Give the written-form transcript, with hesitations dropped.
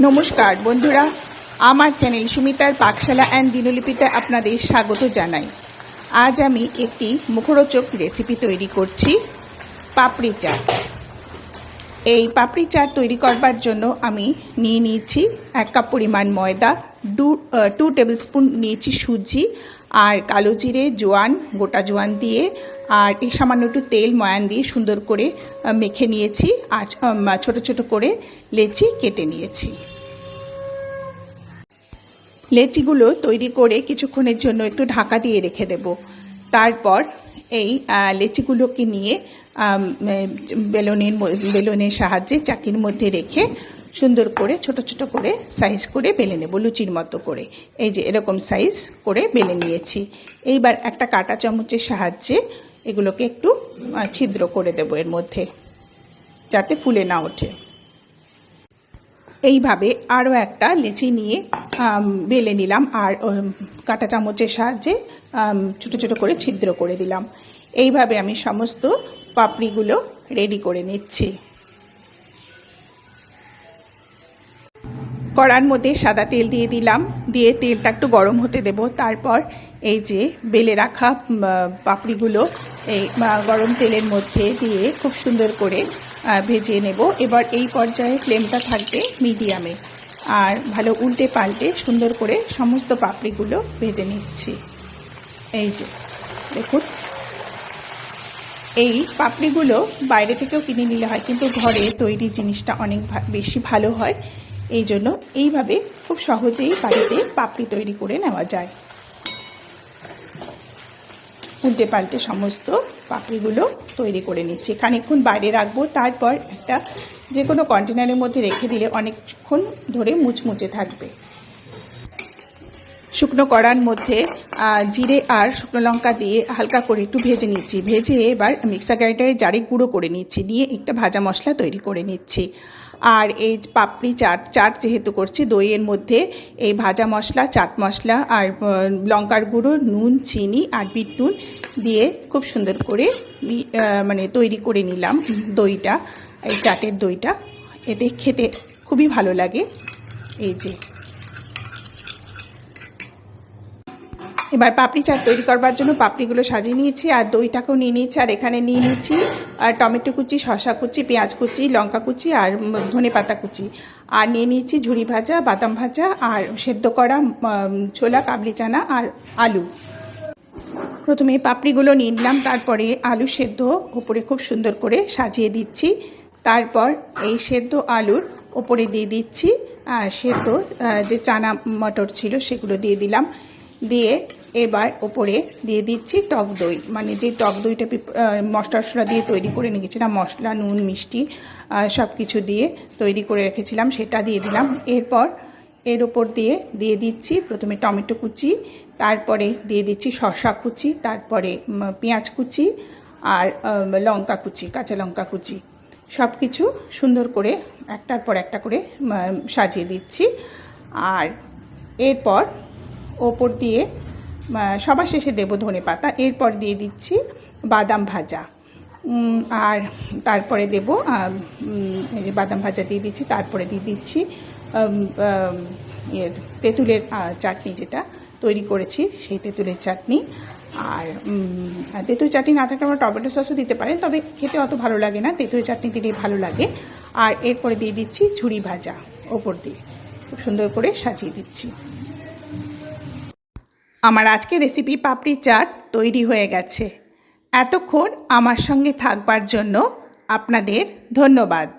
নমস্কার বন্ধুরা, আমার চ্যানেল সুমিতার পাকশালা অ্যান্ড দিনলিপিতে আপনাদের স্বাগত জানাই। আজ আমি একটি মুখরোচক রেসিপি তৈরি করছি, পাপড়ি চাট। এই পাপড়ি চাট তৈরি করবার জন্য আমি নিয়েছি 1 কাপ পরিমাণ ময়দা, 2 টেবিল স্পুন নিয়েছি সুজি, আর কালো জিরে, জোয়ান, গোটা জোয়ান দিয়ে আর এই সামান্য একটু তেল ময়ান দিয়ে সুন্দর করে মেখে নিয়েছি। আর ছোট ছোট করে লেচি কেটে নিয়েছি। লেচিগুলো তৈরি করে কিছুক্ষণের জন্য একটু ঢাকা দিয়ে রেখে দেব। তারপর এই লেচিগুলোকে নিয়ে বেলনের সাহায্যে চাকির মধ্যে রেখে সুন্দর করে ছোট ছোট করে সাইজ করে বেলে নেব, লুচির মতো করে। এই যে এরকম সাইজ করে বেলে নিয়েছি। এইবার একটা কাঁটা চামচের সাহায্যে এগুলোকে একটু ছিদ্র করে দেব এর মধ্যে, যাতে ফুলে না ওঠে। এইভাবে আরও একটা লেচি নিয়ে বেলে নিলাম আর কাঁটা চামচের সাহায্যে ছোট ছোট করে ছিদ্র করে দিলাম। এইভাবে আমি সমস্ত পাপড়িগুলো রেডি করে নিচ্ছি। কড়ার মধ্যে সাদা তেল দিয়ে দিলাম, দিয়ে তেলটা একটু গরম হতে দেব। তারপর এই যে বেলে রাখা পাপড়িগুলো এই গরম তেলের মধ্যে দিয়ে খুব সুন্দর করে ভেজে নেব। এবার এই পর্যায়ে ফ্লেমটা থাকবে মিডিয়ামে, আর ভালো উল্টে পাল্টে সুন্দর করে সমস্ত পাপড়িগুলো ভেজে নিচ্ছি। এই যে দেখুন, এই পাপড়িগুলো বাইরে থেকেও কিনে নিলে হয়, কিন্তু ঘরে তৈরি জিনিসটা অনেক বেশি ভালো হয়। এই জন্য এইভাবে খুব সহজেই বাড়িতে পাপড়ি তৈরি করে নেওয়া যায়। উল্টে পাল্টে সমস্ত পাপড়িগুলো তৈরি করে নিচ্ছি। খানিকক্ষণ বাইরে রাখবো, তারপর একটা যে কোনো কন্টেনারের মধ্যে রেখে দিলে অনেকক্ষণ ধরে মুচমুচে থাকবে। শুকনো কড়ার মধ্যে জিরে আর শুকনো লঙ্কা দিয়ে হালকা করে একটু ভেজে নিচ্ছি। ভেজে এবার মিক্সার গ্রাইন্ডারে জারে গুঁড়ো করে নিচ্ছি, নিয়ে একটা ভাজা মশলা তৈরি করে নিচ্ছি। আর এই পাপড়ি চাট যেহেতু করছি, দইয়ের মধ্যে এই ভাজা মশলা, চাট মশলা আর লঙ্কার গুঁড়ো, নুন, চিনি আর বিট নুন দিয়ে খুব সুন্দর করে তৈরি করে নিলাম দইটা, এই চাটের দইটা। এতে খেতে খুবই ভালো লাগে। এই যে এবার পাপড়ি চাট তৈরি করবার জন্য পাপড়িগুলো সাজিয়ে নিয়েছি, আর দইটাকেও নিয়ে নিয়েছি। আর এখানে নিয়ে নিচ্ছি টমেটো কুচি, শসা কুচি, পেঁয়াজ কুচি, লঙ্কা কুচি আর ধনে পাতা কুচি। আর নিয়ে নিয়েছি ঝুরি ভাজা, বাদাম ভাজা আর সেদ্ধ করা ছোলা, কাবলি চানা আর আলু। প্রথমে পাপড়িগুলো নিয়ে নিলাম, তারপরে আলু সেদ্ধ ওপরে খুব সুন্দর করে সাজিয়ে দিচ্ছি। তারপর এই সেদ্ধ আলুর ওপরে দিয়ে দিচ্ছি সেদ্ধ যে চানা মটর ছিল সেগুলো দিয়ে দিলাম। দিয়ে এবার ওপরে দিয়ে দিচ্ছি টক দই, যে টক দইটা মশলা দিয়ে তৈরি করে নিয়েছিলাম, মশলা, নুন, মিষ্টি সব কিছু দিয়ে তৈরি করে রেখেছিলাম, সেটা দিয়ে দিলাম। এরপর এর ওপর দিয়ে দিচ্ছি প্রথমে টমেটো কুচি, তারপরে দিয়ে দিচ্ছি শসা কুচি, তারপরে পেঁয়াজ কুচি আর লঙ্কা কুচি, কাঁচা লঙ্কা কুচি। সব কিছু সুন্দর করে একটার পর একটা করে সাজিয়ে দিচ্ছি। আর এরপর ওপর দিয়ে সবার শেষে দেবো ধনে পাতা। এরপর দিয়ে দিচ্ছি বাদাম ভাজা, আর তারপরে দেবো বাদাম ভাজা দিয়ে দিচ্ছি। তারপরে দিয়ে দিচ্ছি তেঁতুলের চাটনি, যেটা তৈরি করেছি সেই তেঁতুলের চাটনি। আর তেঁতুল চাটনি না থাকলে আমরা টমেটো সসও দিতে পারেন, তবে খেতে অত ভালো লাগে না, তেঁতুলের চাটনি দিলেই ভালো লাগে। আর এরপরে দিয়ে দিচ্ছি ঝুরি ভাজা ওপর দিয়ে, খুব সুন্দর করে সাজিয়ে দিচ্ছি। আমার আজকের রেসিপি পাপড়ি চাট তৈরি হয়ে গেছে। এতক্ষণ আমার সঙ্গে থাকবার জন্য আপনাদের ধন্যবাদ।